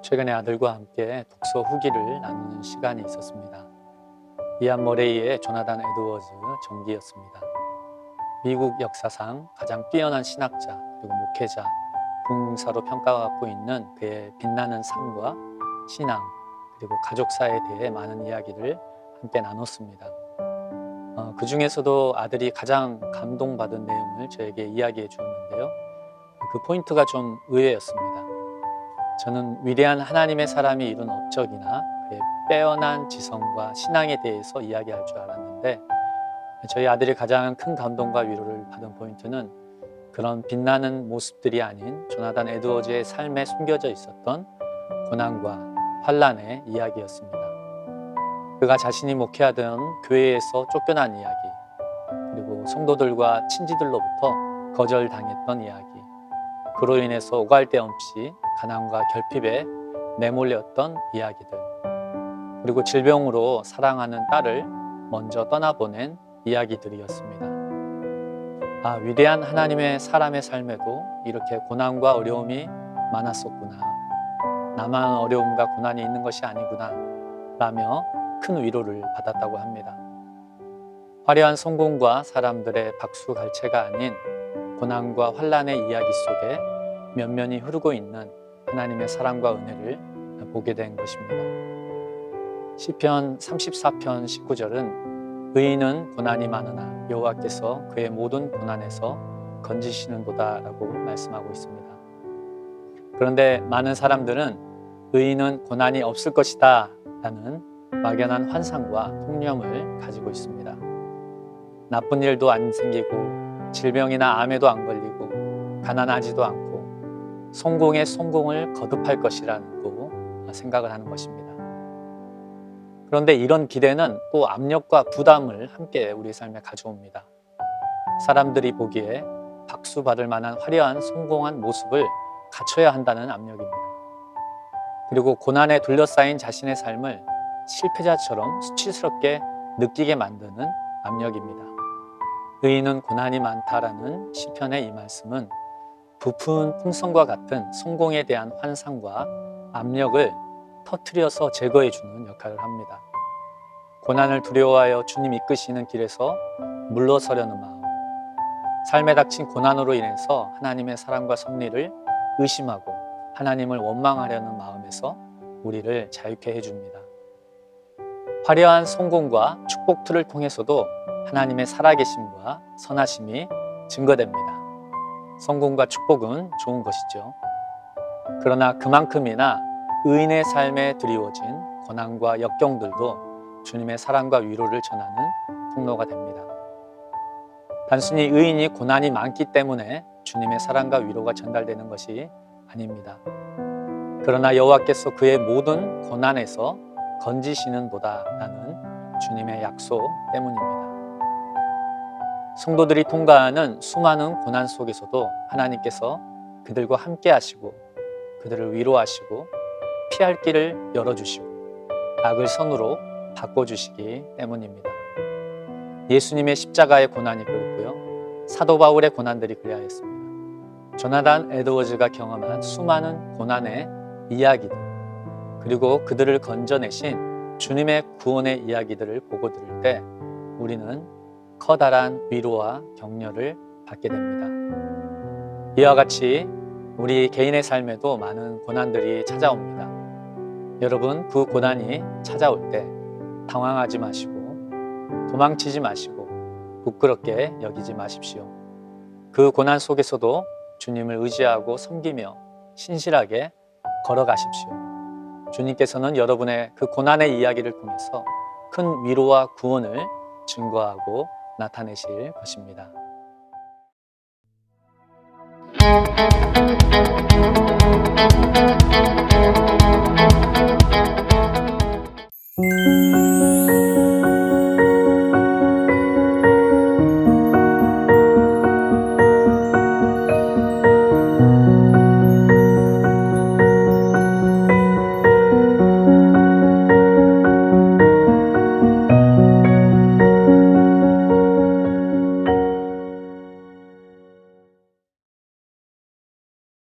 최근에 아들과 함께 독서 후기를 나누는 시간이 있었습니다. 이안 머레이의 조나단 에드워즈 전기였습니다. 미국 역사상 가장 뛰어난 신학자 그리고 목회자, 부흥사로 평가받고 있는 그의 빛나는 삶과 신앙 그리고 가족사에 대해 많은 이야기를 함께 나눴습니다. 그 중에서도 아들이 가장 감동받은 내용을 저에게 이야기해 주었는데요. 그 포인트가 좀 의외였습니다. 저는 위대한 하나님의 사람이 이룬 업적이나 그의 빼어난 지성과 신앙에 대해서 이야기할 줄 알았는데, 저희 아들이 가장 큰 감동과 위로를 받은 포인트는 그런 빛나는 모습들이 아닌 조나단 에드워즈의 삶에 숨겨져 있었던 고난과 환난의 이야기였습니다. 그가 자신이 목회하던 교회에서 쫓겨난 이야기, 그리고 성도들과 친지들로부터 거절당했던 이야기, 그로 인해서 오갈 데 없이 가난과 결핍에 내몰렸던 이야기들, 그리고 질병으로 사랑하는 딸을 먼저 떠나보낸 이야기들이었습니다. 위대한 하나님의 사람의 삶에도 이렇게 고난과 어려움이 많았었구나. 나만 어려움과 고난이 있는 것이 아니구나 라며 큰 위로를 받았다고 합니다. 화려한 성공과 사람들의 박수갈채가 아닌 고난과 환난의 이야기 속에 면면이 흐르고 있는 하나님의 사랑과 은혜를 보게 된 것입니다. 시편 34편 19절은 의인은 고난이 많으나 여호와께서 그의 모든 고난에서 건지시는도다 라고 말씀하고 있습니다. 그런데 많은 사람들은 의인은 고난이 없을 것이다 라는 막연한 환상과 통념을 가지고 있습니다. 나쁜 일도 안 생기고 질병이나 암에도 안 걸리고 가난하지도 않고 성공에 성공을 거듭할 것이라고 생각을 하는 것입니다. 그런데 이런 기대는 또 압력과 부담을 함께 우리 삶에 가져옵니다. 사람들이 보기에 박수 받을 만한 화려한 성공한 모습을 갖춰야 한다는 압력입니다. 그리고 고난에 둘러싸인 자신의 삶을 실패자처럼 수치스럽게 느끼게 만드는 압력입니다. 의인은 고난이 많다라는 시편의 이 말씀은 부푼 풍성과 같은 성공에 대한 환상과 압력을 터뜨려서 제거해 주는 역할을 합니다. 고난을 두려워하여 주님 이끄시는 길에서 물러서려는 마음, 삶에 닥친 고난으로 인해서 하나님의 사랑과 섭리를 의심하고 하나님을 원망하려는 마음에서 우리를 자유케 해줍니다. 화려한 성공과 축복들을 통해서도 하나님의 살아계심과 선하심이 증거됩니다. 성공과 축복은 좋은 것이죠. 그러나 그만큼이나 의인의 삶에 드리워진 고난과 역경들도 주님의 사랑과 위로를 전하는 통로가 됩니다. 단순히 의인이 고난이 많기 때문에 주님의 사랑과 위로가 전달되는 것이 아닙니다. 그러나 여호와께서 그의 모든 고난에서 건지시는도다라는 주님의 약속 때문입니다. 성도들이 통과하는 수많은 고난 속에서도 하나님께서 그들과 함께 하시고 그들을 위로하시고 피할 길을 열어주시고 악을 선으로 바꿔주시기 때문입니다. 예수님의 십자가의 고난이 그렇고요. 사도 바울의 고난들이 그리하였습니다. 조나단 에드워즈가 경험한 수많은 고난의 이야기들, 그리고 그들을 건져내신 주님의 구원의 이야기들을 보고 들을 때 우리는 커다란 위로와 격려를 받게 됩니다. 이와 같이 우리 개인의 삶에도 많은 고난들이 찾아옵니다. 여러분, 그 고난이 찾아올 때 당황하지 마시고 도망치지 마시고 부끄럽게 여기지 마십시오. 그 고난 속에서도 주님을 의지하고 섬기며 신실하게 걸어가십시오. 주님께서는 여러분의 그 고난의 이야기를 통해서 큰 위로와 구원을 증거하고 나타내실 것입니다.